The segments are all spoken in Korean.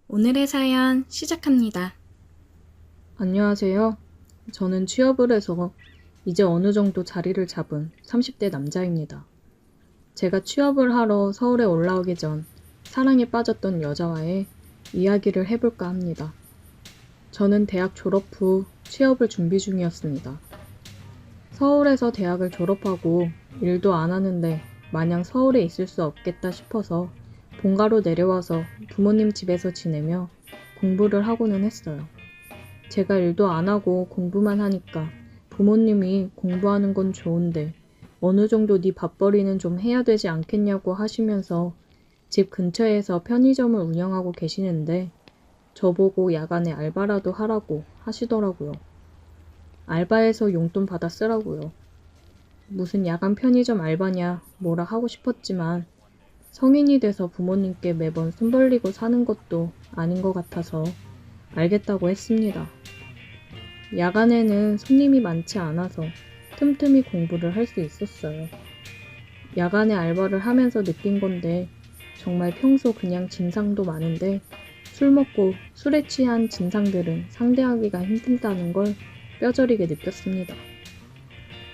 오늘의 사연 시작합니다. 안녕하세요. 저는 취업을 해서 이제 어느 정도 자리를 잡은 30대 남자입니다. 제가 취업을 하러 서울에 올라오기 전 사랑에 빠졌던 여자와의 이야기를 해볼까 합니다. 저는 대학 졸업 후 취업을 준비 중이었습니다. 서울에서 대학을 졸업하고 일도 안 하는데 마냥 서울에 있을 수 없겠다 싶어서 본가로 내려와서 부모님 집에서 지내며 공부를 하고는 했어요. 제가 일도 안 하고 공부만 하니까 부모님이 공부하는 건 좋은데 어느 정도 네 밥벌이는 좀 해야 되지 않겠냐고 하시면서 집 근처에서 편의점을 운영하고 계시는데 저보고 야간에 알바라도 하라고 하시더라고요. 알바해서 용돈 받아 쓰라고요. 무슨 야간 편의점 알바냐 뭐라 하고 싶었지만 성인이 돼서 부모님께 매번 손 벌리고 사는 것도 아닌 것 같아서 알겠다고 했습니다. 야간에는 손님이 많지 않아서 틈틈이 공부를 할 수 있었어요. 야간에 알바를 하면서 느낀 건데 정말 평소 그냥 진상도 많은데 술 먹고 술에 취한 진상들은 상대하기가 힘들다는 걸 뼈저리게 느꼈습니다.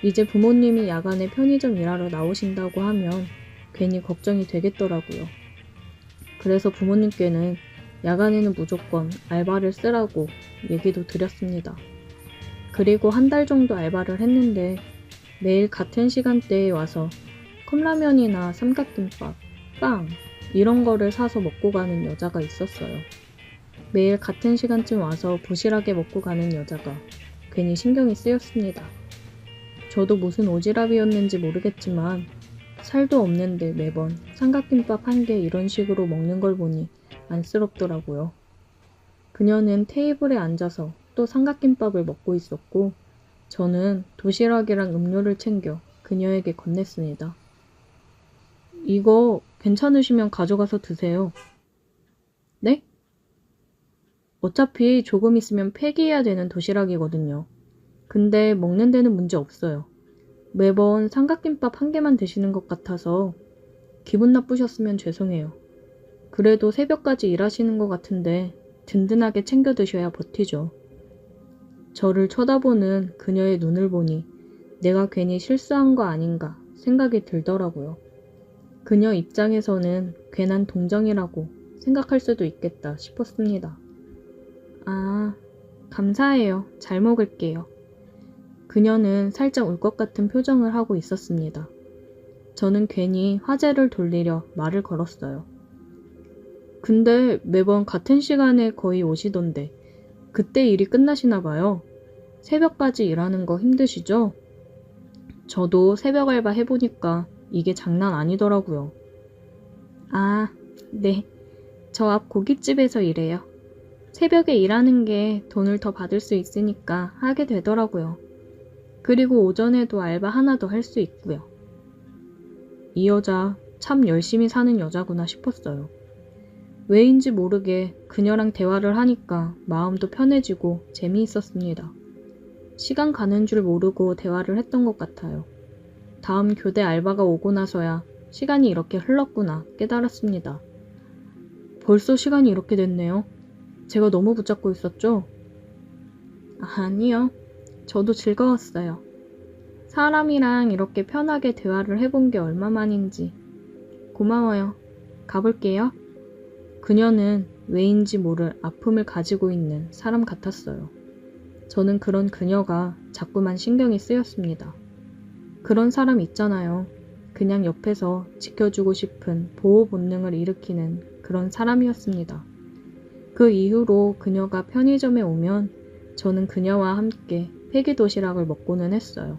이제 부모님이 야간에 편의점 일하러 나오신다고 하면 괜히 걱정이 되겠더라고요. 그래서 부모님께는 야간에는 무조건 알바를 쓰라고 얘기도 드렸습니다. 그리고 한 달 정도 알바를 했는데 매일 같은 시간대에 와서 컵라면이나 삼각김밥, 빵 이런 거를 사서 먹고 가는 여자가 있었어요. 매일 같은 시간쯤 와서 부실하게 먹고 가는 여자가 괜히 신경이 쓰였습니다. 저도 무슨 오지랖이었는지 모르겠지만 살도 없는데 매번 삼각김밥 한 개 이런 식으로 먹는 걸 보니 안쓰럽더라고요. 그녀는 테이블에 앉아서 또 삼각김밥을 먹고 있었고 저는 도시락이랑 음료를 챙겨 그녀에게 건넸습니다. 이거 괜찮으시면 가져가서 드세요. 네? 어차피 조금 있으면 폐기해야 되는 도시락이거든요. 근데 먹는 데는 문제 없어요. 매번 삼각김밥 한 개만 드시는 것 같아서 기분 나쁘셨으면 죄송해요. 그래도 새벽까지 일하시는 것 같은데 든든하게 챙겨 드셔야 버티죠. 저를 쳐다보는 그녀의 눈을 보니 내가 괜히 실수한 거 아닌가 생각이 들더라고요. 그녀 입장에서는 괜한 동정이라고 생각할 수도 있겠다 싶었습니다. 아, 감사해요. 잘 먹을게요. 그녀는 살짝 울 것 같은 표정을 하고 있었습니다. 저는 괜히 화제를 돌리려 말을 걸었어요. 근데 매번 같은 시간에 거의 오시던데 그때 일이 끝나시나 봐요. 새벽까지 일하는 거 힘드시죠? 저도 새벽 알바 해보니까 이게 장난 아니더라고요. 아, 네. 저 앞 고깃집에서 일해요. 새벽에 일하는 게 돈을 더 받을 수 있으니까 하게 되더라고요. 그리고 오전에도 알바 하나 더 할 수 있고요. 이 여자 참 열심히 사는 여자구나 싶었어요. 왜인지 모르게 그녀랑 대화를 하니까 마음도 편해지고 재미있었습니다. 시간 가는 줄 모르고 대화를 했던 것 같아요. 다음 교대 알바가 오고 나서야 시간이 이렇게 흘렀구나 깨달았습니다. 벌써 시간이 이렇게 됐네요. 제가 너무 붙잡고 있었죠? 아니요. 저도 즐거웠어요. 사람이랑 이렇게 편하게 대화를 해본 게 얼마만인지. 고마워요. 가볼게요. 그녀는 왜인지 모를 아픔을 가지고 있는 사람 같았어요. 저는 그런 그녀가 자꾸만 신경이 쓰였습니다. 그런 사람 있잖아요. 그냥 옆에서 지켜주고 싶은 보호 본능을 일으키는 그런 사람이었습니다. 그 이후로 그녀가 편의점에 오면 저는 그녀와 함께 폐기 도시락을 먹고는 했어요.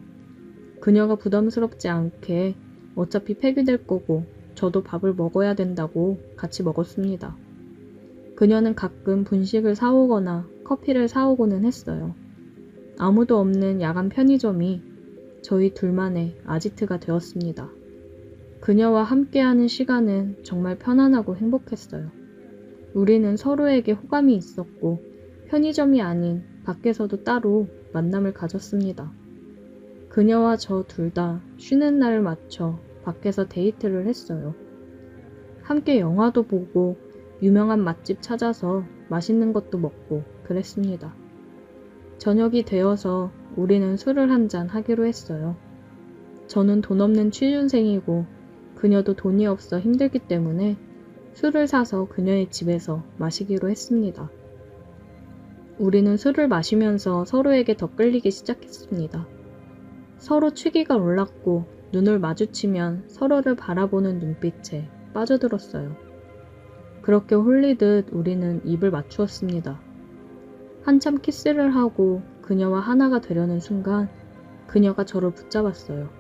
그녀가 부담스럽지 않게 어차피 폐기될 거고 저도 밥을 먹어야 된다고 같이 먹었습니다. 그녀는 가끔 분식을 사오거나 커피를 사오고는 했어요. 아무도 없는 야간 편의점이 저희 둘만의 아지트가 되었습니다. 그녀와 함께하는 시간은 정말 편안하고 행복했어요. 우리는 서로에게 호감이 있었고 편의점이 아닌 밖에서도 따로 만남을 가졌습니다. 그녀와 저 둘 다 쉬는 날을 맞춰 밖에서 데이트를 했어요. 함께 영화도 보고 유명한 맛집 찾아서 맛있는 것도 먹고 그랬습니다. 저녁이 되어서 우리는 술을 한잔 하기로 했어요. 저는 돈 없는 취준생이고 그녀도 돈이 없어 힘들기 때문에 술을 사서 그녀의 집에서 마시기로 했습니다. 우리는 술을 마시면서 서로에게 더 끌리기 시작했습니다. 서로 취기가 올랐고 눈을 마주치면 서로를 바라보는 눈빛에 빠져들었어요. 그렇게 홀리듯 우리는 입을 맞추었습니다. 한참 키스를 하고 그녀와 하나가 되려는 순간 그녀가 저를 붙잡았어요.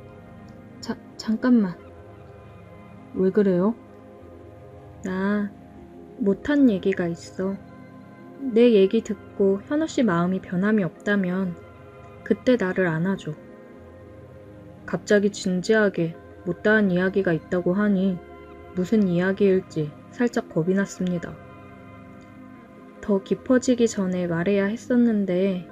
잠깐만. 왜 그래요? 나 못한 얘기가 있어. 내 얘기 듣고 현우 씨 마음이 변함이 없다면 그때 나를 안아줘. 갑자기 진지하게 못다한 이야기가 있다고 하니 무슨 이야기일지 살짝 겁이 났습니다. 더 깊어지기 전에 말해야 했었는데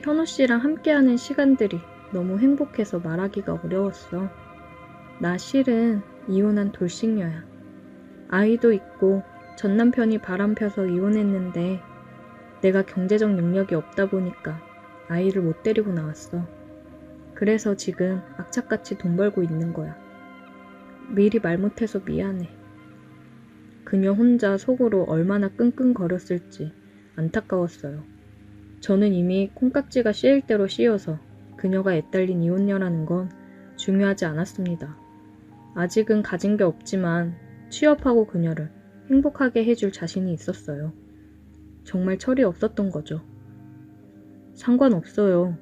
현우 씨랑 함께하는 시간들이 너무 행복해서 말하기가 어려웠어. 나 실은 이혼한 돌싱녀야. 아이도 있고 전 남편이 바람펴서 이혼했는데 내가 경제적 능력이 없다 보니까 아이를 못 데리고 나왔어. 그래서 지금 악착같이 돈 벌고 있는 거야. 미리 말 못해서 미안해. 그녀 혼자 속으로 얼마나 끙끙거렸을지 안타까웠어요. 저는 이미 콩깍지가 씌일 대로 씌어서 그녀가 애딸린 이혼녀라는 건 중요하지 않았습니다. 아직은 가진 게 없지만 취업하고 그녀를 행복하게 해줄 자신이 있었어요. 정말 철이 없었던 거죠. 상관없어요.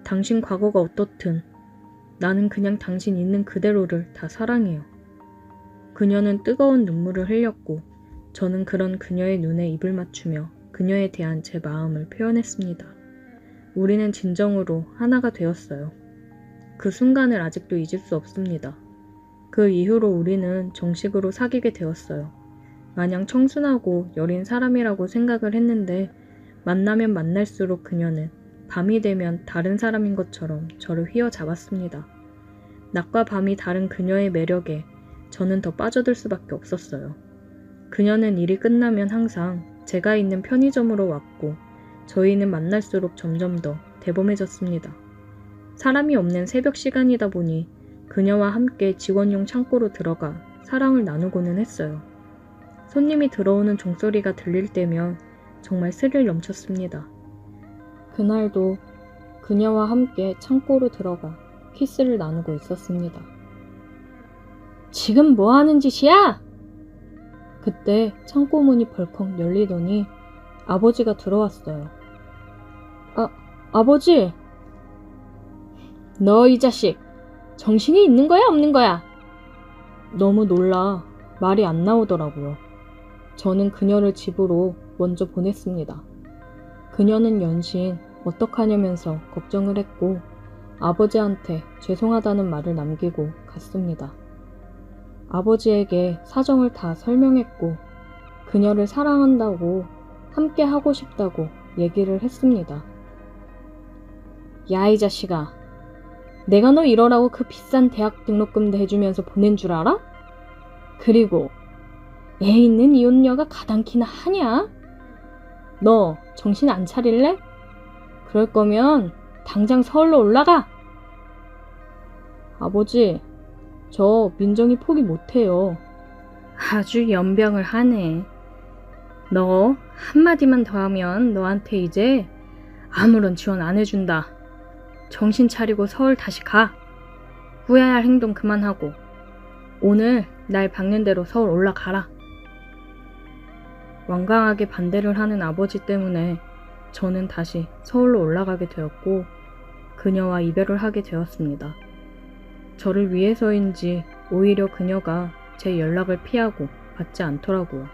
당신 과거가 어떻든 나는 그냥 당신 있는 그대로를 다 사랑해요. 그녀는 뜨거운 눈물을 흘렸고 저는 그런 그녀의 눈에 입을 맞추며 그녀에 대한 제 마음을 표현했습니다. 우리는 진정으로 하나가 되었어요. 그 순간을 아직도 잊을 수 없습니다. 그 이후로 우리는 정식으로 사귀게 되었어요. 마냥 청순하고 여린 사람이라고 생각을 했는데 만나면 만날수록 그녀는 밤이 되면 다른 사람인 것처럼 저를 휘어잡았습니다. 낮과 밤이 다른 그녀의 매력에 저는 더 빠져들 수밖에 없었어요. 그녀는 일이 끝나면 항상 제가 있는 편의점으로 왔고 저희는 만날수록 점점 더 대범해졌습니다. 사람이 없는 새벽 시간이다 보니 그녀와 함께 직원용 창고로 들어가 사랑을 나누고는 했어요. 손님이 들어오는 종소리가 들릴 때면 정말 스릴 넘쳤습니다. 그날도 그녀와 함께 창고로 들어가 키스를 나누고 있었습니다. 지금 뭐 하는 짓이야? 그때 창고 문이 벌컥 열리더니 아버지가 들어왔어요. 아버지! 너 이 자식! 정신이 있는 거야 없는 거야? 너무 놀라 말이 안 나오더라고요. 저는 그녀를 집으로 먼저 보냈습니다. 그녀는 연신 어떡하냐면서 걱정을 했고 아버지한테 죄송하다는 말을 남기고 갔습니다. 아버지에게 사정을 다 설명했고 그녀를 사랑한다고 함께 하고 싶다고 얘기를 했습니다. 야, 이 자식아. 내가 너 이러라고 그 비싼 대학 등록금도 해주면서 보낸 줄 알아? 그리고 애 있는 이혼녀가 가당키나 하냐? 너 정신 안 차릴래? 그럴 거면 당장 서울로 올라가! 아버지, 저 민정이 포기 못해요. 아주 연병을 하네. 너 한마디만 더 하면 너한테 이제 아무런 지원 안 해준다. 정신 차리고 서울 다시 가. 후회할 행동 그만하고 오늘 날 박는 대로 서울 올라가라. 완강하게 반대를 하는 아버지 때문에 저는 다시 서울로 올라가게 되었고 그녀와 이별을 하게 되었습니다. 저를 위해서인지 오히려 그녀가 제 연락을 피하고 받지 않더라고요.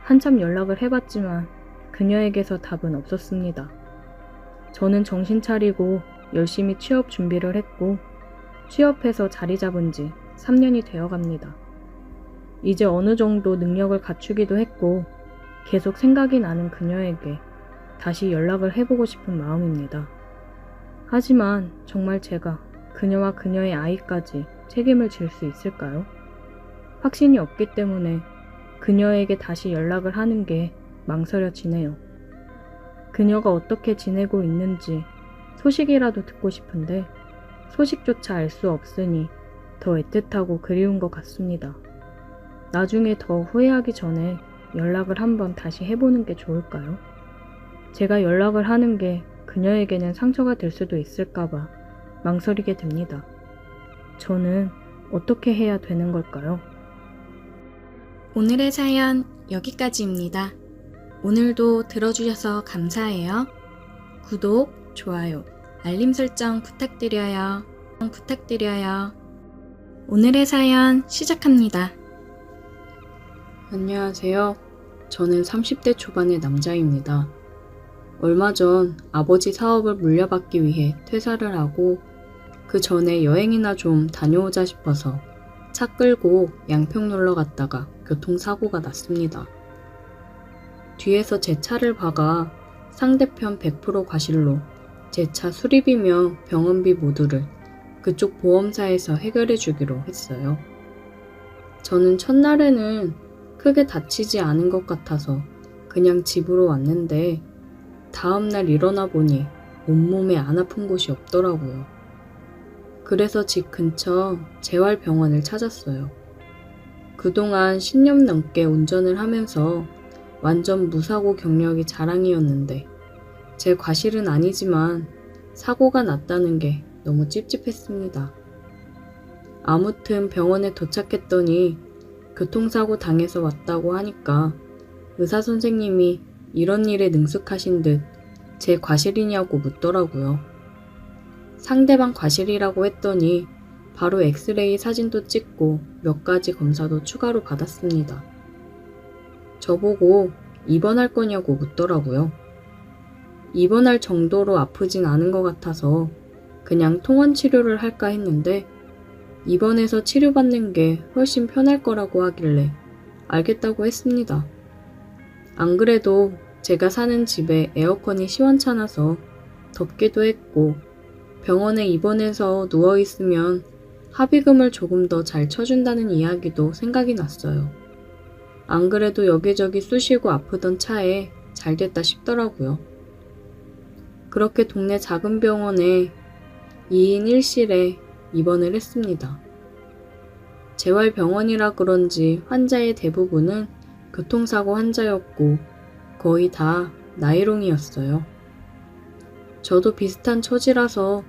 한참 연락을 해봤지만 그녀에게서 답은 없었습니다. 저는 정신 차리고 열심히 취업 준비를 했고 취업해서 자리 잡은 지 3년이 되어갑니다. 이제 어느 정도 능력을 갖추기도 했고 계속 생각이 나는 그녀에게 다시 연락을 해보고 싶은 마음입니다. 하지만 정말 제가 그녀와 그녀의 아이까지 책임을 질 수 있을까요? 확신이 없기 때문에 그녀에게 다시 연락을 하는 게 망설여지네요. 그녀가 어떻게 지내고 있는지 소식이라도 듣고 싶은데 소식조차 알 수 없으니 더 애틋하고 그리운 것 같습니다. 나중에 더 후회하기 전에 연락을 한번 다시 해보는 게 좋을까요? 제가 연락을 하는 게 그녀에게는 상처가 될 수도 있을까봐 망설이게 됩니다. 저는 어떻게 해야 되는 걸까요? 오늘의 사연 여기까지입니다. 오늘도 들어주셔서 감사해요. 구독, 좋아요, 알림 설정 부탁드려요. 오늘의 사연 시작합니다. 안녕하세요. 저는 30대 초반의 남자입니다. 얼마 전 아버지 사업을 물려받기 위해 퇴사를 하고 그 전에 여행이나 좀 다녀오자 싶어서 차 끌고 양평 놀러 갔다가 교통사고가 났습니다. 뒤에서 제 차를 박아 상대편 100% 과실로 제 차 수리비며 병원비 모두를 그쪽 보험사에서 해결해 주기로 했어요. 저는 첫날에는 크게 다치지 않은 것 같아서 그냥 집으로 왔는데 다음날 일어나 보니 온몸에 안 아픈 곳이 없더라고요. 그래서 집 근처 재활병원을 찾았어요. 그동안 10년 넘게 운전을 하면서 완전 무사고 경력이 자랑이었는데 제 과실은 아니지만 사고가 났다는 게 너무 찝찝했습니다. 아무튼 병원에 도착했더니 교통사고 당해서 왔다고 하니까 의사 선생님이 이런 일에 능숙하신 듯 제 과실이냐고 묻더라고요. 상대방 과실이라고 했더니 바로 엑스레이 사진도 찍고 몇 가지 검사도 추가로 받았습니다. 저보고 입원할 거냐고 묻더라고요. 입원할 정도로 아프진 않은 것 같아서 그냥 통원 치료를 할까 했는데 입원해서 치료받는 게 훨씬 편할 거라고 하길래 알겠다고 했습니다. 안 그래도 제가 사는 집에 에어컨이 시원찮아서 덥기도 했고 병원에 입원해서 누워있으면 합의금을 조금 더 잘 쳐준다는 이야기도 생각이 났어요. 안 그래도 여기저기 쑤시고 아프던 차에 잘 됐다 싶더라고요. 그렇게 동네 작은 병원에 2인 1실에 입원을 했습니다. 재활병원이라 그런지 환자의 대부분은 교통사고 환자였고 거의 다 나이롱이었어요. 저도 비슷한 처지라서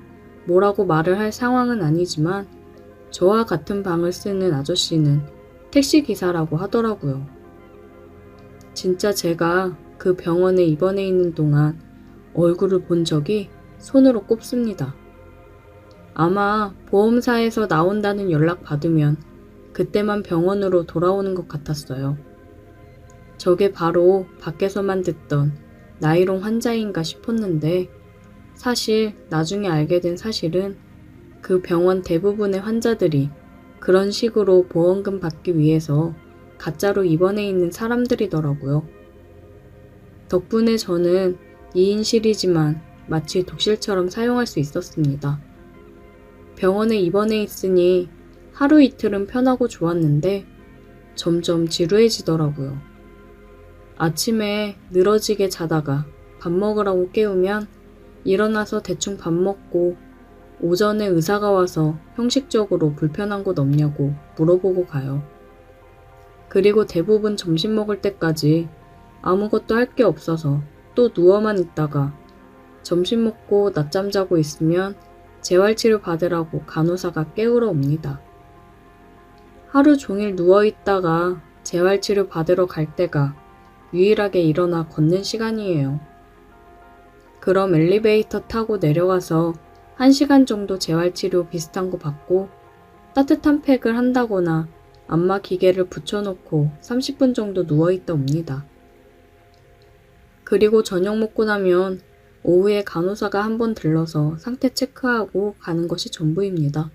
뭐라고 말을 할 상황은 아니지만 저와 같은 방을 쓰는 아저씨는 택시기사라고 하더라고요. 진짜 제가 그 병원에 입원해 있는 동안 얼굴을 본 적이 손으로 꼽습니다. 아마 보험사에서 나온다는 연락 받으면 그때만 병원으로 돌아오는 것 같았어요. 저게 바로 밖에서만 듣던 나이롱 환자인가 싶었는데 사실 나중에 알게 된 사실은 그 병원 대부분의 환자들이 그런 식으로 보험금 받기 위해서 가짜로 입원해 있는 사람들이더라고요. 덕분에 저는 2인실이지만 마치 독실처럼 사용할 수 있었습니다. 병원에 입원해 있으니 하루 이틀은 편하고 좋았는데 점점 지루해지더라고요. 아침에 늘어지게 자다가 밥 먹으라고 깨우면 일어나서 대충 밥 먹고 오전에 의사가 와서 형식적으로 불편한 곳 없냐고 물어보고 가요. 그리고 대부분 점심 먹을 때까지 아무것도 할 게 없어서 또 누워만 있다가 점심 먹고 낮잠 자고 있으면 재활치료 받으라고 간호사가 깨우러 옵니다. 하루 종일 누워있다가 재활치료 받으러 갈 때가 유일하게 일어나 걷는 시간이에요. 그럼 엘리베이터 타고 내려가서 1시간 정도 재활치료 비슷한 거 받고 따뜻한 팩을 한다거나 안마 기계를 붙여놓고 30분 정도 누워있다 옵니다. 그리고 저녁 먹고 나면 오후에 간호사가 한번 들러서 상태 체크하고 가는 것이 전부입니다.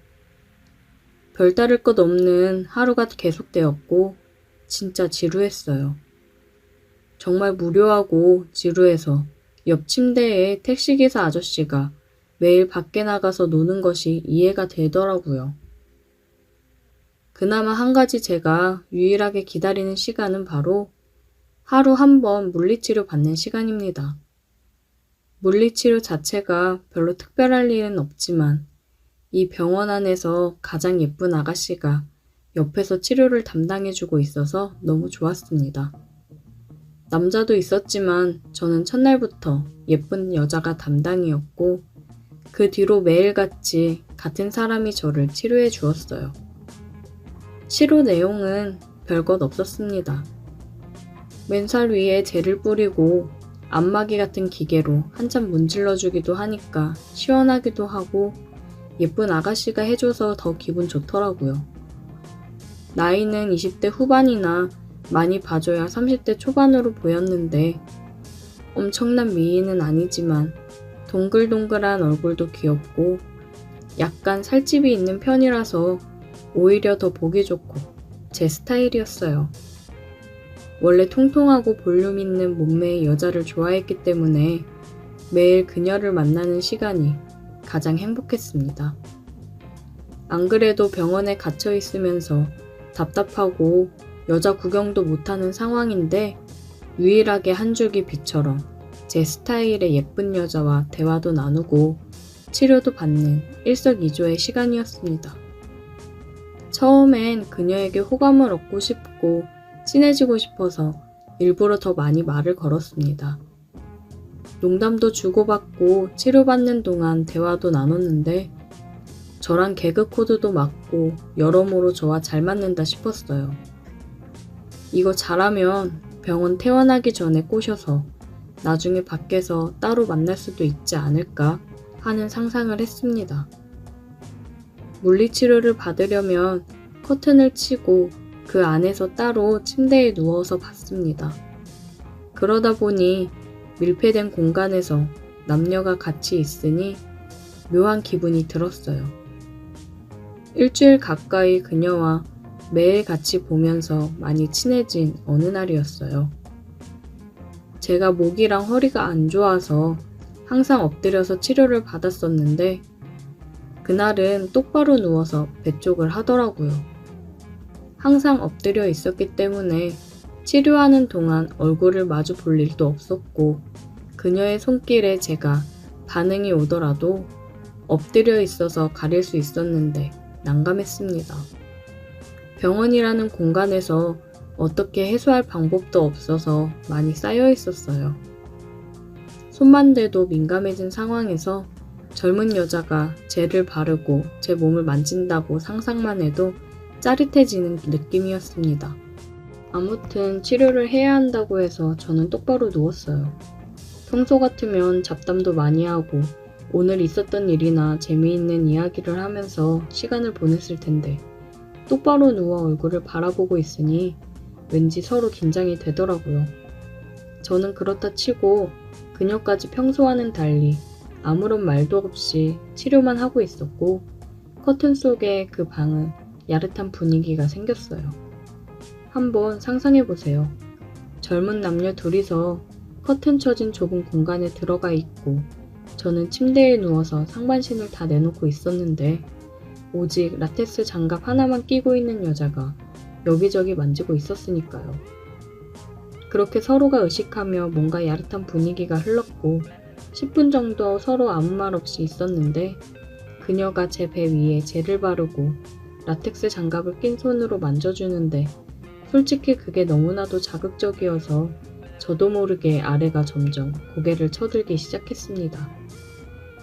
별다를 것 없는 하루가 계속되었고 진짜 지루했어요. 정말 무료하고 지루해서 옆 침대에 택시기사 아저씨가 매일 밖에 나가서 노는 것이 이해가 되더라고요. 그나마 한 가지 제가 유일하게 기다리는 시간은 바로 하루 한 번 물리치료 받는 시간입니다. 물리치료 자체가 별로 특별할 일은 없지만 이 병원 안에서 가장 예쁜 아가씨가 옆에서 치료를 담당해주고 있어서 너무 좋았습니다. 남자도 있었지만 저는 첫날부터 예쁜 여자가 담당이었고 그 뒤로 매일같이 같은 사람이 저를 치료해 주었어요. 치료 내용은 별것 없었습니다. 맨살 위에 젤을 뿌리고 안마기 같은 기계로 한참 문질러주기도 하니까 시원하기도 하고 예쁜 아가씨가 해줘서 더 기분 좋더라고요. 나이는 20대 후반이나 많이 봐줘야 30대 초반으로 보였는데 엄청난 미인은 아니지만 동글동글한 얼굴도 귀엽고 약간 살집이 있는 편이라서 오히려 더 보기 좋고 제 스타일이었어요. 원래 통통하고 볼륨 있는 몸매의 여자를 좋아했기 때문에 매일 그녀를 만나는 시간이 가장 행복했습니다. 안 그래도 병원에 갇혀 있으면서 답답하고 여자 구경도 못하는 상황인데 유일하게 한 줄기 빛처럼 제 스타일의 예쁜 여자와 대화도 나누고 치료도 받는 일석이조의 시간이었습니다. 처음엔 그녀에게 호감을 얻고 싶고 친해지고 싶어서 일부러 더 많이 말을 걸었습니다. 농담도 주고받고 치료받는 동안 대화도 나눴는데 저랑 개그 코드도 맞고 여러모로 저와 잘 맞는다 싶었어요. 이거 잘하면 병원 퇴원하기 전에 꼬셔서 나중에 밖에서 따로 만날 수도 있지 않을까 하는 상상을 했습니다. 물리치료를 받으려면 커튼을 치고 그 안에서 따로 침대에 누워서 받습니다. 그러다 보니 밀폐된 공간에서 남녀가 같이 있으니 묘한 기분이 들었어요. 일주일 가까이 그녀와 매일 같이 보면서 많이 친해진 어느 날이었어요. 제가 목이랑 허리가 안 좋아서 항상 엎드려서 치료를 받았었는데 그날은 똑바로 누워서 배 쪽을 하더라고요. 항상 엎드려 있었기 때문에 치료하는 동안 얼굴을 마주 볼 일도 없었고 그녀의 손길에 제가 반응이 오더라도 엎드려 있어서 가릴 수 있었는데 난감했습니다. 병원이라는 공간에서 어떻게 해소할 방법도 없어서 많이 쌓여 있었어요. 손만 대도 민감해진 상황에서 젊은 여자가 젤을 바르고 제 몸을 만진다고 상상만 해도 짜릿해지는 느낌이었습니다. 아무튼 치료를 해야 한다고 해서 저는 똑바로 누웠어요. 평소 같으면 잡담도 많이 하고 오늘 있었던 일이나 재미있는 이야기를 하면서 시간을 보냈을 텐데 똑바로 누워 얼굴을 바라보고 있으니 왠지 서로 긴장이 되더라고요. 저는 그렇다 치고 그녀까지 평소와는 달리 아무런 말도 없이 치료만 하고 있었고 커튼 속의 그 방은 야릇한 분위기가 생겼어요. 한번 상상해보세요. 젊은 남녀 둘이서 커튼 쳐진 좁은 공간에 들어가 있고 저는 침대에 누워서 상반신을 다 내놓고 있었는데 오직 라텍스 장갑 하나만 끼고 있는 여자가 여기저기 만지고 있었으니까요. 그렇게 서로가 의식하며 뭔가 야릇한 분위기가 흘렀고 10분 정도 서로 아무 말 없이 있었는데 그녀가 제 배 위에 젤을 바르고 라텍스 장갑을 낀 손으로 만져주는데 솔직히 그게 너무나도 자극적이어서 저도 모르게 아래가 점점 고개를 쳐들기 시작했습니다.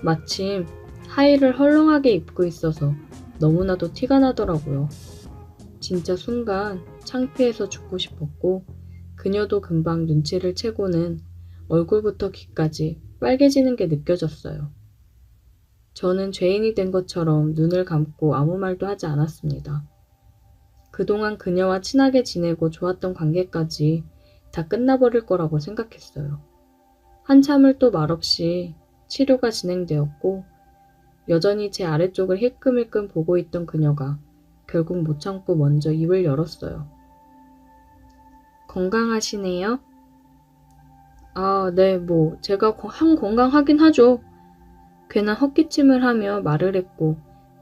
마침 하의를 헐렁하게 입고 있어서 너무나도 티가 나더라고요. 진짜 순간 창피해서 죽고 싶었고 그녀도 금방 눈치를 채고는 얼굴부터 귀까지 빨개지는 게 느껴졌어요. 저는 죄인이 된 것처럼 눈을 감고 아무 말도 하지 않았습니다. 그동안 그녀와 친하게 지내고 좋았던 관계까지 다 끝나버릴 거라고 생각했어요. 한참을 또 말없이 치료가 진행되었고 여전히 제 아래쪽을 힐끔힐끔 보고 있던 그녀가 결국 못 참고 먼저 입을 열었어요. 건강하시네요? 아, 네, 제가 건강하긴 하죠. 괜한 헛기침을 하며 말을 했고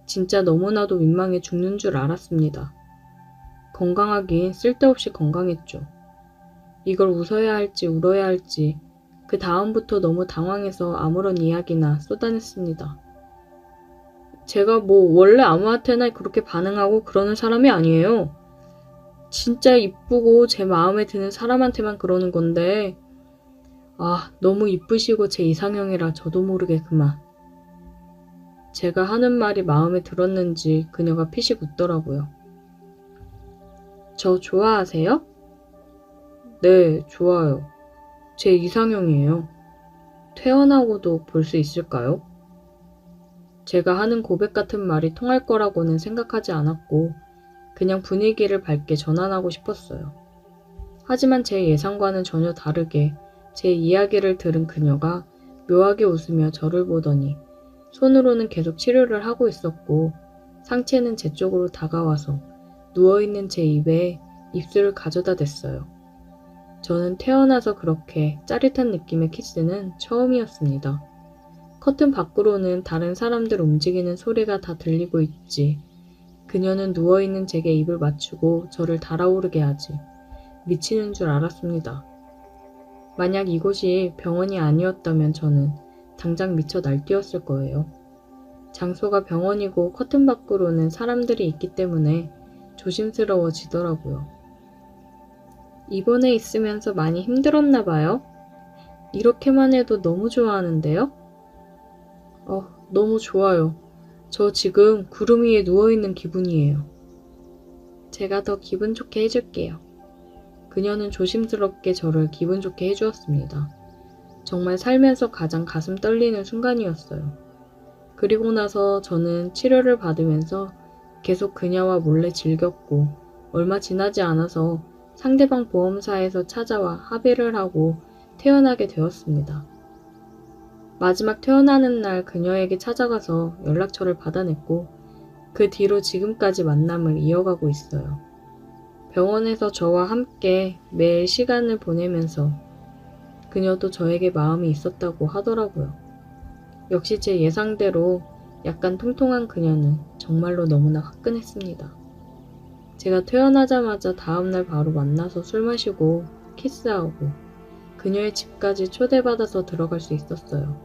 진짜 너무나도 민망해 죽는 줄 알았습니다. 건강하긴 쓸데없이 건강했죠. 이걸 웃어야 할지 울어야 할지 그 다음부터 너무 당황해서 아무런 이야기나 쏟아냈습니다. 제가 뭐 원래 아무한테나 그렇게 반응하고 그러는 사람이 아니에요. 진짜 이쁘고 제 마음에 드는 사람한테만 그러는 건데 너무 이쁘시고 제 이상형이라 저도 모르게 그만. 제가 하는 말이 마음에 들었는지 그녀가 피식 웃더라고요. 저 좋아하세요? 네, 좋아요. 제 이상형이에요. 퇴원하고도 볼 수 있을까요? 제가 하는 고백 같은 말이 통할 거라고는 생각하지 않았고 그냥 분위기를 밝게 전환하고 싶었어요. 하지만 제 예상과는 전혀 다르게 제 이야기를 들은 그녀가 묘하게 웃으며 저를 보더니 손으로는 계속 치료를 하고 있었고 상체는 제 쪽으로 다가와서 누워있는 제 입에 입술을 가져다 댔어요. 저는 태어나서 그렇게 짜릿한 느낌의 키스는 처음이었습니다. 커튼 밖으로는 다른 사람들 움직이는 소리가 다 들리고 있지. 그녀는 누워있는 제게 입을 맞추고 저를 달아오르게 하지. 미치는 줄 알았습니다. 만약 이곳이 병원이 아니었다면 저는 당장 미쳐 날뛰었을 거예요. 장소가 병원이고 커튼 밖으로는 사람들이 있기 때문에 조심스러워지더라고요. 입원해 있으면서 많이 힘들었나 봐요? 이렇게만 해도 너무 좋아하는데요? 너무 좋아요. 저 지금 구름 위에 누워있는 기분이에요. 제가 더 기분 좋게 해줄게요. 그녀는 조심스럽게 저를 기분 좋게 해주었습니다. 정말 살면서 가장 가슴 떨리는 순간이었어요. 그리고 나서 저는 치료를 받으면서 계속 그녀와 몰래 즐겼고 얼마 지나지 않아서 상대방 보험사에서 찾아와 합의를 하고 퇴원하게 되었습니다. 마지막 퇴원하는 날 그녀에게 찾아가서 연락처를 받아냈고 그 뒤로 지금까지 만남을 이어가고 있어요. 병원에서 저와 함께 매일 시간을 보내면서 그녀도 저에게 마음이 있었다고 하더라고요. 역시 제 예상대로 약간 통통한 그녀는 정말로 너무나 화끈했습니다. 제가 퇴원하자마자 다음날 바로 만나서 술 마시고 키스하고 그녀의 집까지 초대받아서 들어갈 수 있었어요.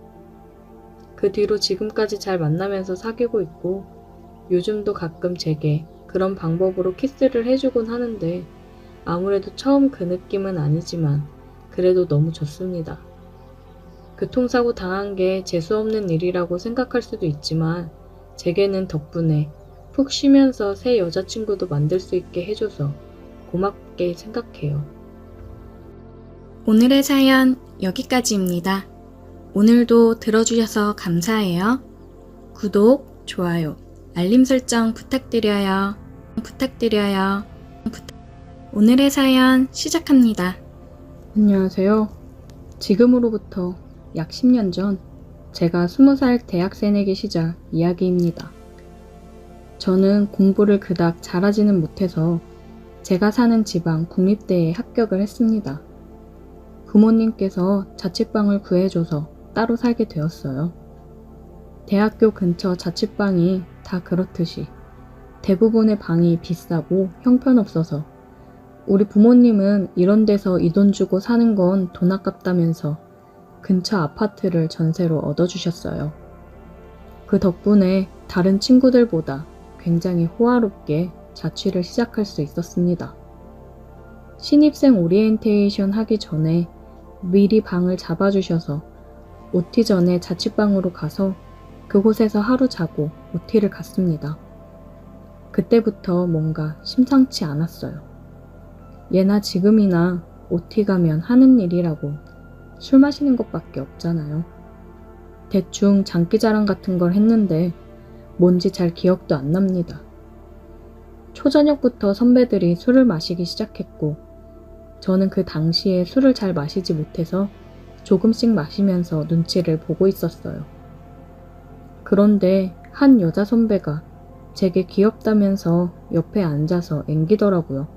그 뒤로 지금까지 잘 만나면서 사귀고 있고 요즘도 가끔 제게 그런 방법으로 키스를 해주곤 하는데 아무래도 처음 그 느낌은 아니지만 그래도 너무 좋습니다. 교통사고 당한 게 재수없는 일이라고 생각할 수도 있지만 제게는 덕분에 푹 쉬면서 새 여자친구도 만들 수 있게 해줘서 고맙게 생각해요. 오늘의 사연 여기까지입니다. 오늘도 들어주셔서 감사해요. 구독, 좋아요, 알림 설정 부탁드려요. 오늘의 사연 시작합니다. 안녕하세요. 지금으로부터 약 10년 전 제가 20살 대학 새내기 시절 이야기입니다. 저는 공부를 그닥 잘하지는 못해서 제가 사는 지방 국립대에 합격을 했습니다. 부모님께서 자취방을 구해줘서 따로 살게 되었어요. 대학교 근처 자취방이 다 그렇듯이 대부분의 방이 비싸고 형편없어서 우리 부모님은 이런 데서 이 돈 주고 사는 건 돈 아깝다면서 근처 아파트를 전세로 얻어주셨어요. 그 덕분에 다른 친구들보다 굉장히 호화롭게 자취를 시작할 수 있었습니다. 신입생 오리엔테이션 하기 전에 미리 방을 잡아주셔서 OT 전에 자취방으로 가서 그곳에서 하루 자고 OT를 갔습니다. 그때부터 뭔가 심상치 않았어요. 예나 지금이나 OT 가면 하는 일이라고 술 마시는 것밖에 없잖아요. 대충 장기자랑 같은 걸 했는데 뭔지 잘 기억도 안 납니다. 초저녁부터 선배들이 술을 마시기 시작했고 저는 그 당시에 술을 잘 마시지 못해서 조금씩 마시면서 눈치를 보고 있었어요. 그런데 한 여자 선배가 제게 귀엽다면서 옆에 앉아서 앵기더라고요.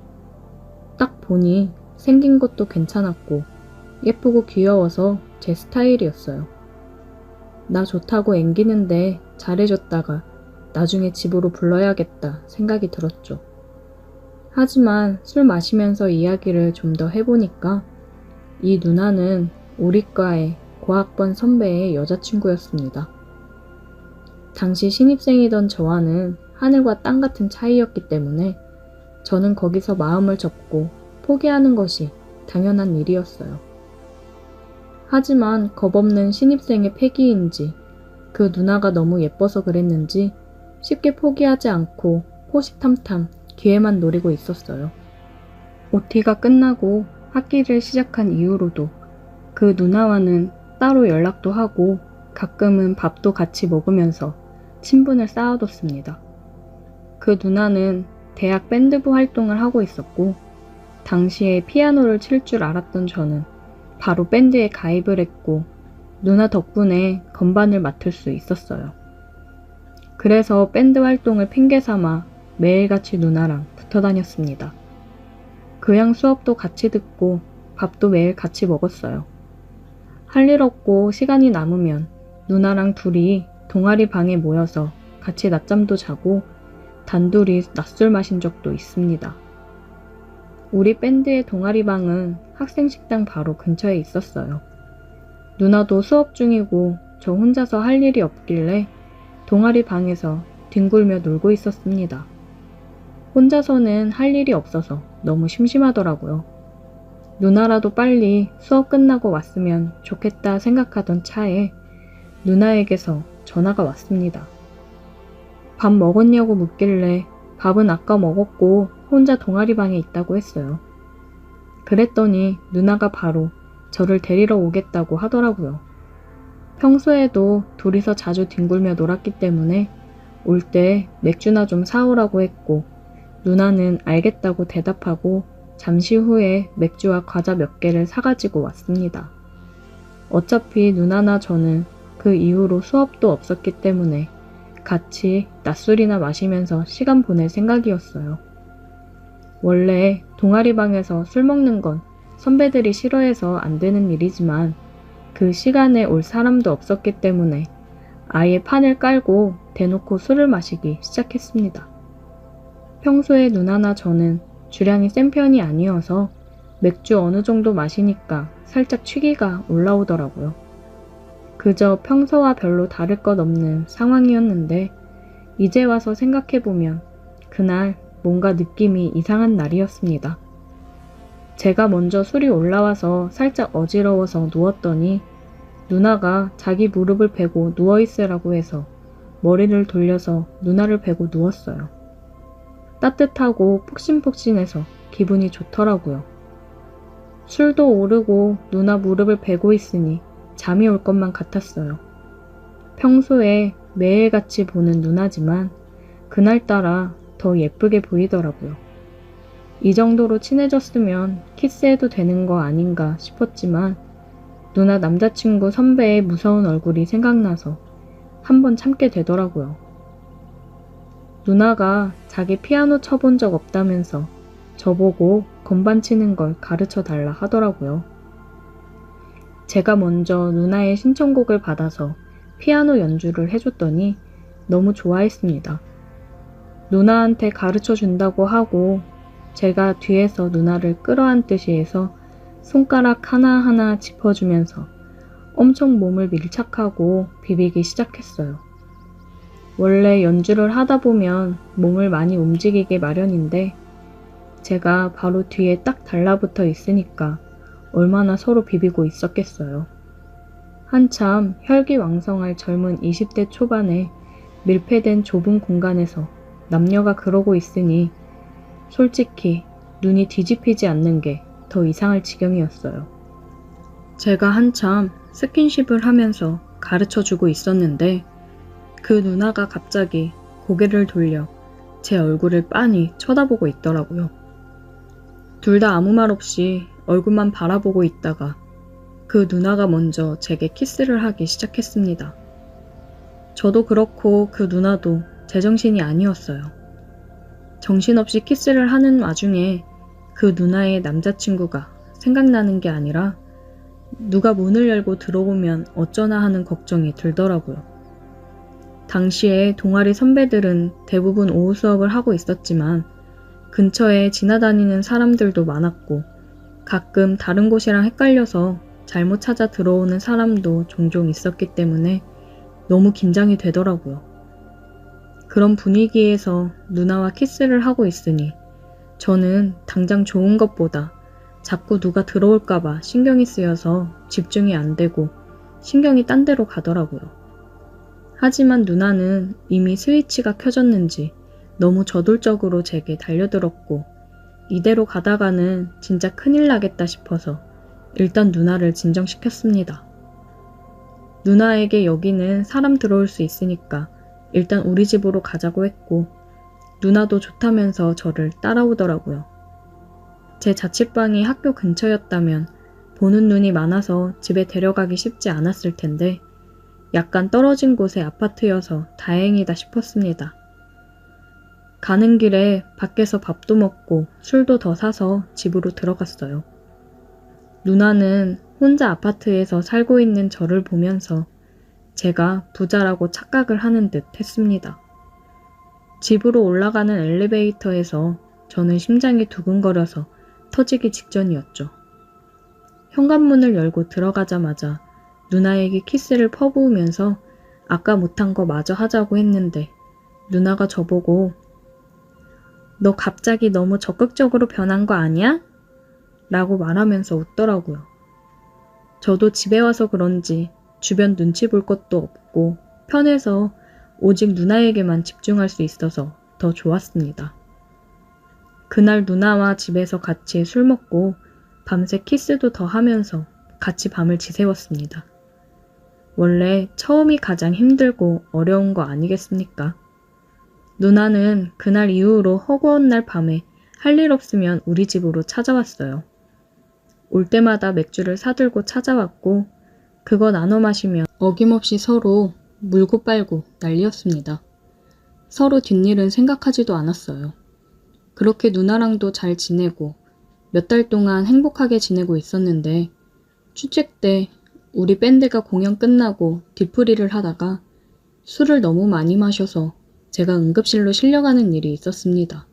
딱 보니 생긴 것도 괜찮았고 예쁘고 귀여워서 제 스타일이었어요. 나 좋다고 앵기는데 잘해줬다가 나중에 집으로 불러야겠다 생각이 들었죠. 하지만 술 마시면서 이야기를 좀 더 해보니까 이 누나는 우리 과의 고학번 선배의 여자친구였습니다. 당시 신입생이던 저와는 하늘과 땅 같은 차이였기 때문에 저는 거기서 마음을 접고 포기하는 것이 당연한 일이었어요. 하지만 겁없는 신입생의 패기인지 그 누나가 너무 예뻐서 그랬는지 쉽게 포기하지 않고 호시탐탐 기회만 노리고 있었어요. OT가 끝나고 학기를 시작한 이후로도 그 누나와는 따로 연락도 하고 가끔은 밥도 같이 먹으면서 친분을 쌓아뒀습니다. 그 누나는 대학 밴드부 활동을 하고 있었고 당시에 피아노를 칠 줄 알았던 저는 바로 밴드에 가입을 했고 누나 덕분에 건반을 맡을 수 있었어요. 그래서 밴드 활동을 핑계 삼아 매일같이 누나랑 붙어 다녔습니다. 교양 수업도 같이 듣고 밥도 매일 같이 먹었어요. 할 일 없고 시간이 남으면 누나랑 둘이 동아리 방에 모여서 같이 낮잠도 자고 단둘이 낮술 마신 적도 있습니다. 우리 밴드의 동아리 방은 학생식당 바로 근처에 있었어요. 누나도 수업 중이고 저 혼자서 할 일이 없길래 동아리 방에서 뒹굴며 놀고 있었습니다. 혼자서는 할 일이 없어서 너무 심심하더라고요. 누나라도 빨리 수업 끝나고 왔으면 좋겠다 생각하던 차에 누나에게서 전화가 왔습니다. 밥 먹었냐고 묻길래 밥은 아까 먹었고 혼자 동아리 방에 있다고 했어요. 그랬더니 누나가 바로 저를 데리러 오겠다고 하더라고요. 평소에도 둘이서 자주 뒹굴며 놀았기 때문에 올 때 맥주나 좀 사오라고 했고 누나는 알겠다고 대답하고 잠시 후에 맥주와 과자 몇 개를 사가지고 왔습니다. 어차피 누나나 저는 그 이후로 수업도 없었기 때문에 같이 낮술이나 마시면서 시간 보낼 생각이었어요. 원래 동아리 방에서 술 먹는 건 선배들이 싫어해서 안 되는 일이지만 그 시간에 올 사람도 없었기 때문에 아예 판을 깔고 대놓고 술을 마시기 시작했습니다. 평소에 누나나 저는 주량이 센 편이 아니어서 맥주 어느 정도 마시니까 살짝 취기가 올라오더라고요. 그저 평소와 별로 다를 것 없는 상황이었는데 이제 와서 생각해보면 그날 뭔가 느낌이 이상한 날이었습니다. 제가 먼저 술이 올라와서 살짝 어지러워서 누웠더니 누나가 자기 무릎을 베고 누워있으라고 해서 머리를 돌려서 누나를 베고 누웠어요. 따뜻하고 푹신푹신해서 기분이 좋더라고요. 술도 오르고 누나 무릎을 베고 있으니 잠이 올 것만 같았어요. 평소에 매일같이 보는 누나지만 그날따라 더 예쁘게 보이더라고요. 이 정도로 친해졌으면 키스해도 되는 거 아닌가 싶었지만 누나 남자친구 선배의 무서운 얼굴이 생각나서 한번 참게 되더라고요. 누나가 자기 피아노 쳐본 적 없다면서 저보고 건반 치는 걸 가르쳐 달라 하더라고요. 제가 먼저 누나의 신청곡을 받아서 피아노 연주를 해줬더니 너무 좋아했습니다. 누나한테 가르쳐 준다고 하고 제가 뒤에서 누나를 끌어안듯이 해서 손가락 하나하나 짚어주면서 엄청 몸을 밀착하고 비비기 시작했어요. 원래 연주를 하다 보면 몸을 많이 움직이게 마련인데 제가 바로 뒤에 딱 달라붙어 있으니까 얼마나 서로 비비고 있었겠어요. 한참 혈기왕성할 젊은 20대 초반에 밀폐된 좁은 공간에서 남녀가 그러고 있으니 솔직히 눈이 뒤집히지 않는 게 더 이상할 지경이었어요. 제가 한참 스킨십을 하면서 가르쳐주고 있었는데 그 누나가 갑자기 고개를 돌려 제 얼굴을 빤히 쳐다보고 있더라고요. 둘 다 아무 말 없이 얼굴만 바라보고 있다가 그 누나가 먼저 제게 키스를 하기 시작했습니다. 저도 그렇고 그 누나도 제정신이 아니었어요. 정신없이 키스를 하는 와중에 그 누나의 남자친구가 생각나는 게 아니라 누가 문을 열고 들어오면 어쩌나 하는 걱정이 들더라고요. 당시에 동아리 선배들은 대부분 오후 수업을 하고 있었지만 근처에 지나다니는 사람들도 많았고 가끔 다른 곳이랑 헷갈려서 잘못 찾아 들어오는 사람도 종종 있었기 때문에 너무 긴장이 되더라고요. 그런 분위기에서 누나와 키스를 하고 있으니 저는 당장 좋은 것보다 자꾸 누가 들어올까봐 신경이 쓰여서 집중이 안 되고 신경이 딴 데로 가더라고요. 하지만 누나는 이미 스위치가 켜졌는지 너무 저돌적으로 제게 달려들었고 이대로 가다가는 진짜 큰일 나겠다 싶어서 일단 누나를 진정시켰습니다. 누나에게 여기는 사람 들어올 수 있으니까 일단 우리 집으로 가자고 했고 누나도 좋다면서 저를 따라오더라고요. 제 자취방이 학교 근처였다면 보는 눈이 많아서 집에 데려가기 쉽지 않았을 텐데 약간 떨어진 곳의 아파트여서 다행이다 싶었습니다. 가는 길에 밖에서 밥도 먹고 술도 더 사서 집으로 들어갔어요. 누나는 혼자 아파트에서 살고 있는 저를 보면서 제가 부자라고 착각을 하는 듯 했습니다. 집으로 올라가는 엘리베이터에서 저는 심장이 두근거려서 터지기 직전이었죠. 현관문을 열고 들어가자마자 누나에게 키스를 퍼부으면서 아까 못한 거 마저 하자고 했는데 누나가 저보고 "너 갑자기 너무 적극적으로 변한 거 아니야?" 라고 말하면서 웃더라고요. 저도 집에 와서 그런지 주변 눈치 볼 것도 없고 편해서 오직 누나에게만 집중할 수 있어서 더 좋았습니다. 그날 누나와 집에서 같이 술 먹고 밤새 키스도 더 하면서 같이 밤을 지새웠습니다. 원래 처음이 가장 힘들고 어려운 거 아니겠습니까? 누나는 그날 이후로 허구한 날 밤에 할 일 없으면 우리 집으로 찾아왔어요. 올 때마다 맥주를 사들고 찾아왔고 그거 나눠 마시면 어김없이 서로 물고 빨고 난리였습니다. 서로 뒷일은 생각하지도 않았어요. 그렇게 누나랑도 잘 지내고 몇 달 동안 행복하게 지내고 있었는데 축제 때 우리 밴드가 공연 끝나고 뒤풀이를 하다가 술을 너무 많이 마셔서 제가 응급실로 실려가는 일이 있었습니다.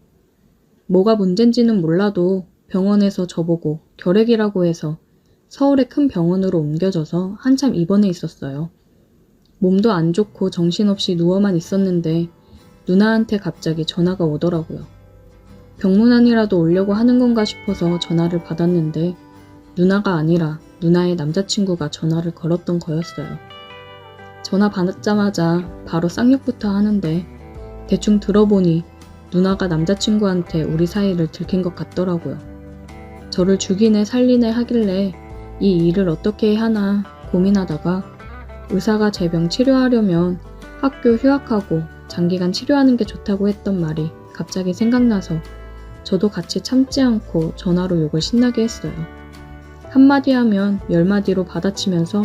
뭐가 문제인지는 몰라도 병원에서 저보고 결핵이라고 해서 서울의 큰 병원으로 옮겨져서 한참 입원해 있었어요. 몸도 안 좋고 정신없이 누워만 있었는데 누나한테 갑자기 전화가 오더라고요. 병문안이라도 오려고 하는 건가 싶어서 전화를 받았는데 누나가 아니라 누나의 남자친구가 전화를 걸었던 거였어요. 전화 받자마자 바로 쌍욕부터 하는데 대충 들어보니 누나가 남자친구한테 우리 사이를 들킨 것 같더라고요. 저를 죽이네 살리네 하길래 이 일을 어떻게 해야 하나 고민하다가 의사가 제 병 치료하려면 학교 휴학하고 장기간 치료하는 게 좋다고 했던 말이 갑자기 생각나서 저도 같이 참지 않고 전화로 욕을 신나게 했어요. 한마디 하면 10마디로 받아치면서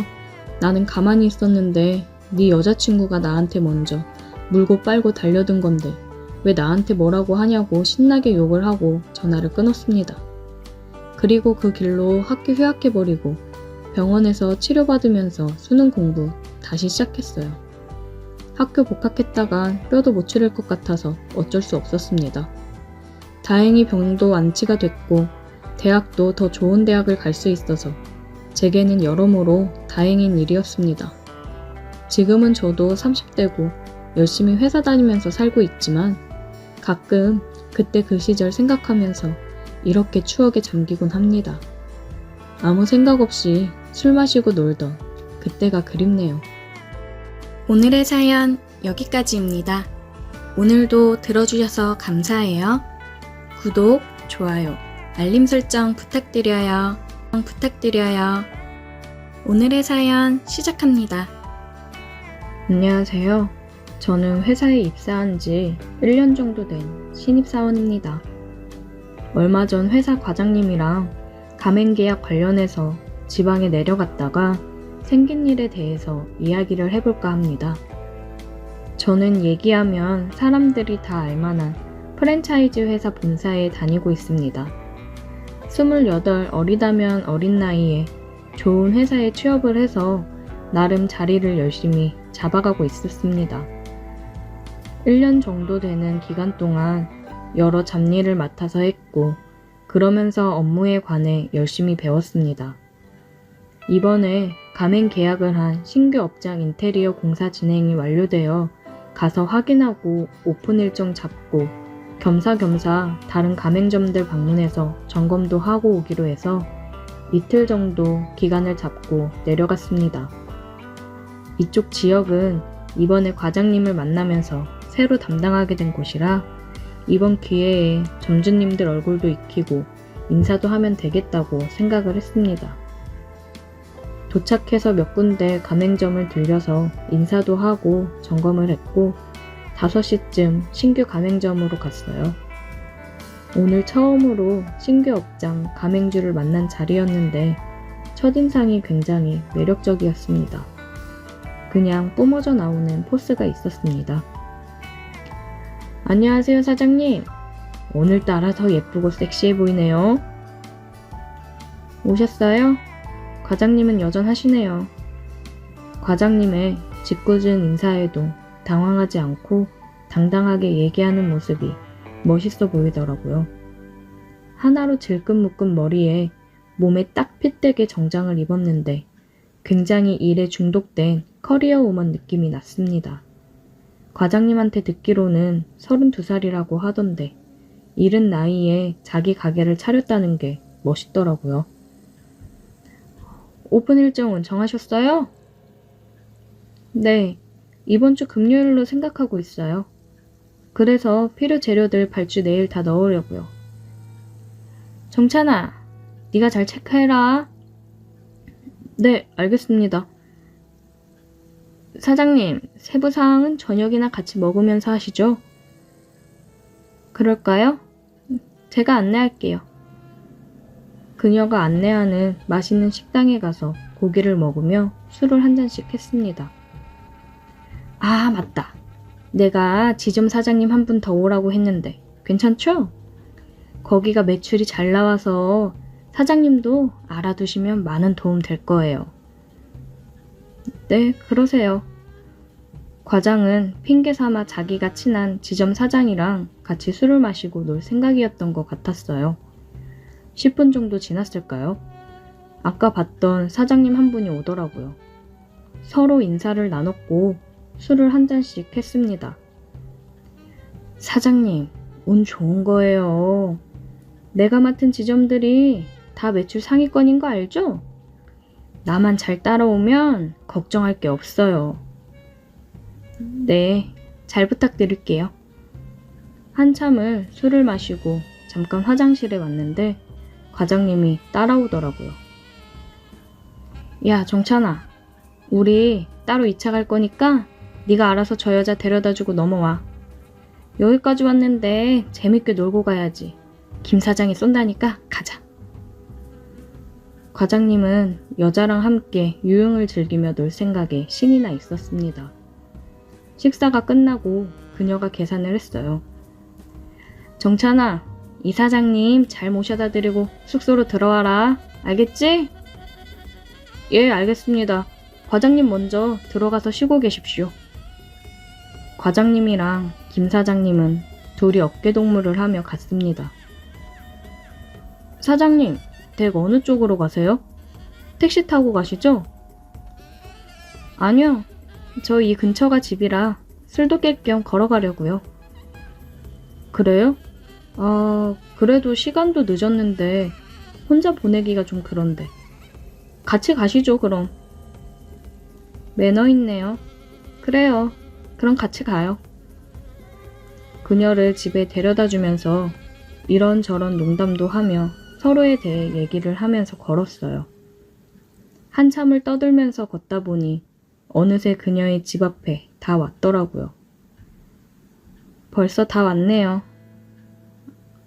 나는 가만히 있었는데 네 여자친구가 나한테 먼저 물고 빨고 달려든 건데 왜 나한테 뭐라고 하냐고 신나게 욕을 하고 전화를 끊었습니다. 그리고 그 길로 학교 휴학해버리고 병원에서 치료받으면서 수능 공부 다시 시작했어요. 학교 복학했다간 뼈도 못 추릴 것 같아서 어쩔 수 없었습니다. 다행히 병도 완치가 됐고 대학도 더 좋은 대학을 갈 수 있어서 제게는 여러모로 다행인 일이었습니다. 지금은 저도 30대고 열심히 회사 다니면서 살고 있지만 가끔 그때 그 시절 생각하면서 이렇게 추억에 잠기곤 합니다. 아무 생각 없이 술 마시고 놀던 그때가 그립네요. 오늘의 사연 여기까지입니다. 오늘도 들어주셔서 감사해요. 구독, 좋아요, 알림 설정 부탁드려요. 오늘의 사연 시작합니다. 안녕하세요. 저는 회사에 입사한 지 1년 정도 된 신입사원입니다. 얼마 전 회사 과장님이랑 가맹계약 관련해서 지방에 내려갔다가 생긴 일에 대해서 이야기를 해볼까 합니다. 저는 얘기하면 사람들이 다 알만한 프랜차이즈 회사 본사에 다니고 있습니다. 28 어리다면 어린 나이에 좋은 회사에 취업을 해서 나름 자리를 열심히 잡아가고 있었습니다. 1년 정도 되는 기간 동안 여러 잡일을 맡아서 했고, 그러면서 업무에 관해 열심히 배웠습니다. 이번에 가맹 계약을 한 신규 업장 인테리어 공사 진행이 완료되어 가서 확인하고 오픈 일정 잡고 겸사겸사 다른 가맹점들 방문해서 점검도 하고 오기로 해서 이틀 정도 기간을 잡고 내려갔습니다. 이쪽 지역은 이번에 과장님을 만나면서 새로 담당하게 된 곳이라 이번 기회에 점주님들 얼굴도 익히고 인사도 하면 되겠다고 생각을 했습니다. 도착해서 몇 군데 가맹점을 들려서 인사도 하고 점검을 했고 5시쯤 신규 가맹점으로 갔어요. 오늘 처음으로 신규 업장 가맹주를 만난 자리였는데 첫인상이 굉장히 매력적이었습니다. 그냥 뿜어져 나오는 포스가 있었습니다. 안녕하세요, 사장님. 오늘따라 더 예쁘고 섹시해 보이네요. 오셨어요? 과장님은 여전하시네요. 과장님의 짓궂은 인사에도 당황하지 않고 당당하게 얘기하는 모습이 멋있어 보이더라고요. 하나로 질끈묶은 머리에 몸에 딱 핏되게 정장을 입었는데 굉장히 일에 중독된 커리어 우먼 느낌이 났습니다. 과장님한테 듣기로는 32살이라고 하던데 이른 나이에 자기 가게를 차렸다는 게 멋있더라고요. 오픈 일정은 정하셨어요? 네, 이번 주 금요일로 생각하고 있어요. 그래서 필요 재료들 발주 내일 다 넣으려고요. 정찬아, 네가 잘 체크해라. 네, 알겠습니다. 사장님, 세부사항은 저녁이나 같이 먹으면서 하시죠? 그럴까요? 제가 안내할게요. 그녀가 안내하는 맛있는 식당에 가서 고기를 먹으며 술을 한 잔씩 했습니다. 아, 맞다. 내가 지점 사장님 한 분 더 오라고 했는데 괜찮죠? 거기가 매출이 잘 나와서 사장님도 알아두시면 많은 도움 될 거예요. 네, 그러세요. 과장은 핑계 삼아 자기가 친한 지점 사장이랑 같이 술을 마시고 놀 생각이었던 것 같았어요. 10분 정도 지났을까요? 아까 봤던 사장님 한 분이 오더라고요. 서로 인사를 나눴고 술을 한 잔씩 했습니다. 사장님, 운 좋은 거예요. 내가 맡은 지점들이 다 매출 상위권인 거 알죠? 나만 잘 따라오면 걱정할 게 없어요. 네, 잘 부탁드릴게요. 한참을 술을 마시고 잠깐 화장실에 왔는데 과장님이 따라오더라고요. 야, 정찬아, 우리 따로 2차 갈 거니까 네가 알아서 저 여자 데려다주고 넘어와. 여기까지 왔는데 재밌게 놀고 가야지. 김 사장이 쏜다니까 가자. 과장님은 여자랑 함께 유흥을 즐기며 놀 생각에 신이 나 있었습니다. 식사가 끝나고 그녀가 계산을 했어요. 정찬아, 이 사장님 잘 모셔다 드리고 숙소로 들어와라. 알겠지? 예, 알겠습니다. 과장님 먼저 들어가서 쉬고 계십시오. 과장님이랑 김 사장님은 둘이 어깨동무를 하며 갔습니다. 사장님, 댁 어느 쪽으로 가세요? 택시 타고 가시죠? 아니요, 저 이 근처가 집이라 술도 깰 겸 걸어가려고요. 그래요? 그래도 시간도 늦었는데 혼자 보내기가 좀 그런데. 같이 가시죠, 그럼. 매너 있네요. 그래요. 그럼 같이 가요. 그녀를 집에 데려다 주면서 이런저런 농담도 하며 서로에 대해 얘기를 하면서 걸었어요. 한참을 떠들면서 걷다 보니 어느새 그녀의 집 앞에 다 왔더라고요. 벌써 다 왔네요.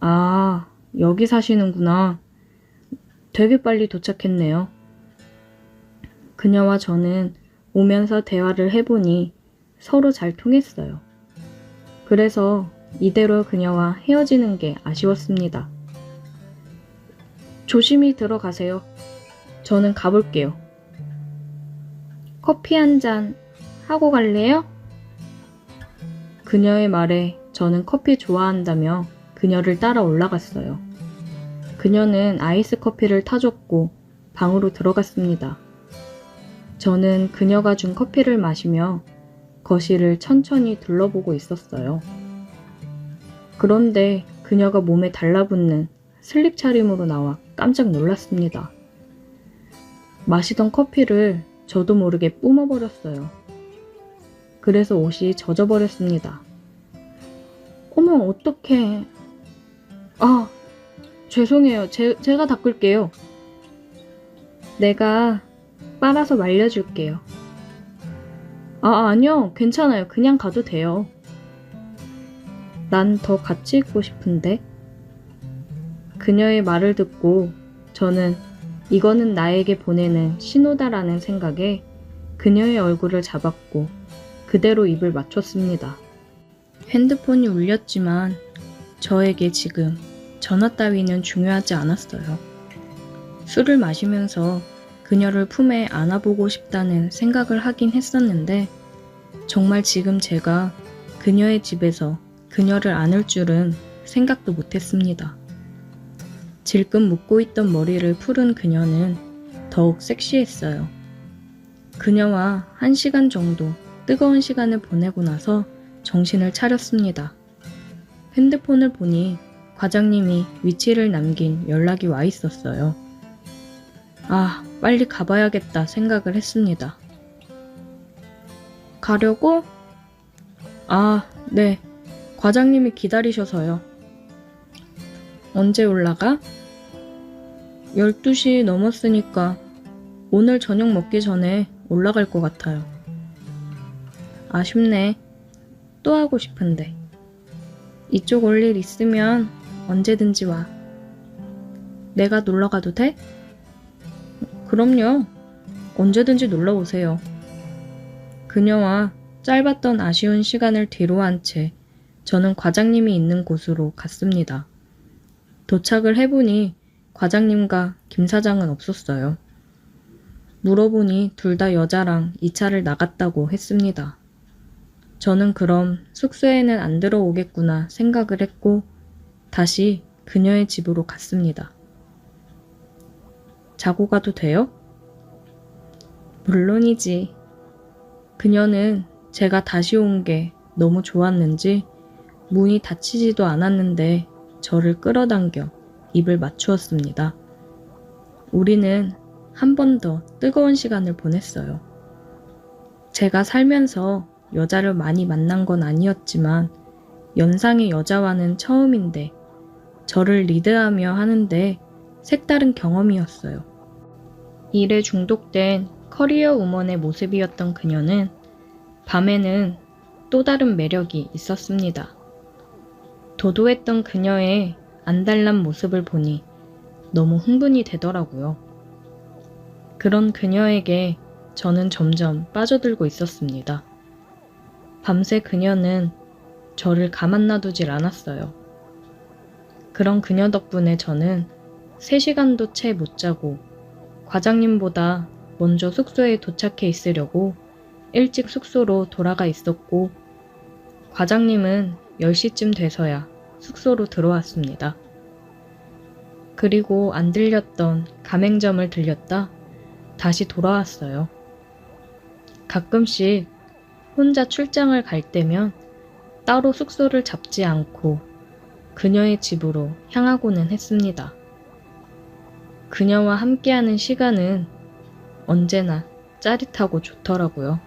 아, 여기 사시는구나. 되게 빨리 도착했네요. 그녀와 저는 오면서 대화를 해보니 서로 잘 통했어요. 그래서 이대로 그녀와 헤어지는 게 아쉬웠습니다. 조심히 들어가세요. 저는 가볼게요. 커피 한 잔 하고 갈래요? 그녀의 말에 저는 커피 좋아한다며 그녀를 따라 올라갔어요. 그녀는 아이스 커피를 타줬고 방으로 들어갔습니다. 저는 그녀가 준 커피를 마시며 거실을 천천히 둘러보고 있었어요. 그런데 그녀가 몸에 달라붙는 슬립 차림으로 나와 깜짝 놀랐습니다. 마시던 커피를 저도 모르게 뿜어버렸어요. 그래서 옷이 젖어버렸습니다. 어머, 어떡해. 아, 죄송해요. 제가 닦을게요. 내가 빨아서 말려줄게요. 아니요. 괜찮아요. 그냥 가도 돼요. 난 더 같이 있고 싶은데. 그녀의 말을 듣고 저는 이거는 나에게 보내는 신호다라는 생각에 그녀의 얼굴을 잡았고 그대로 입을 맞췄습니다. 핸드폰이 울렸지만 저에게 지금 전화 따위는 중요하지 않았어요. 술을 마시면서 그녀를 품에 안아보고 싶다는 생각을 하긴 했었는데 정말 지금 제가 그녀의 집에서 그녀를 안을 줄은 생각도 못했습니다. 질끈 묶고 있던 머리를 풀은 그녀는 더욱 섹시했어요. 그녀와 1시간 정도 뜨거운 시간을 보내고 나서 정신을 차렸습니다. 핸드폰을 보니 과장님이 위치를 남긴 연락이 와 있었어요. 빨리 가봐야겠다 생각을 했습니다. 가려고? 네. 과장님이 기다리셔서요. 언제 올라가? 12시 넘었으니까 오늘 저녁 먹기 전에 올라갈 것 같아요. 아쉽네. 또 하고 싶은데. 이쪽 올 일 있으면 언제든지 와. 내가 놀러 가도 돼? 그럼요. 언제든지 놀러 오세요. 그녀와 짧았던 아쉬운 시간을 뒤로한 채 저는 과장님이 있는 곳으로 갔습니다. 도착을 해보니 과장님과 김 사장은 없었어요. 물어보니 둘 다 여자랑 2차를 나갔다고 했습니다. 저는 그럼 숙소에는 안 들어오겠구나 생각을 했고 다시 그녀의 집으로 갔습니다. 자고 가도 돼요? 물론이지. 그녀는 제가 다시 온 게 너무 좋았는지 문이 닫히지도 않았는데 저를 끌어당겨 입을 맞추었습니다. 우리는 한 번 더 뜨거운 시간을 보냈어요. 제가 살면서 여자를 많이 만난 건 아니었지만 연상의 여자와는 처음인데 저를 리드하며 하는데 색다른 경험이었어요. 일에 중독된 커리어 우먼의 모습이었던 그녀는 밤에는 또 다른 매력이 있었습니다. 도도했던 그녀의 안달난 모습을 보니 너무 흥분이 되더라고요. 그런 그녀에게 저는 점점 빠져들고 있었습니다. 밤새 그녀는 저를 가만 놔두질 않았어요. 그런 그녀 덕분에 저는 3시간도 채 못 자고 과장님보다 먼저 숙소에 도착해 있으려고 일찍 숙소로 돌아가 있었고 과장님은 10시쯤 돼서야 숙소로 들어왔습니다. 그리고 안 들렸던 가맹점을 들렸다 다시 돌아왔어요. 가끔씩 혼자 출장을 갈 때면 따로 숙소를 잡지 않고 그녀의 집으로 향하고는 했습니다. 그녀와 함께하는 시간은 언제나 짜릿하고 좋더라고요.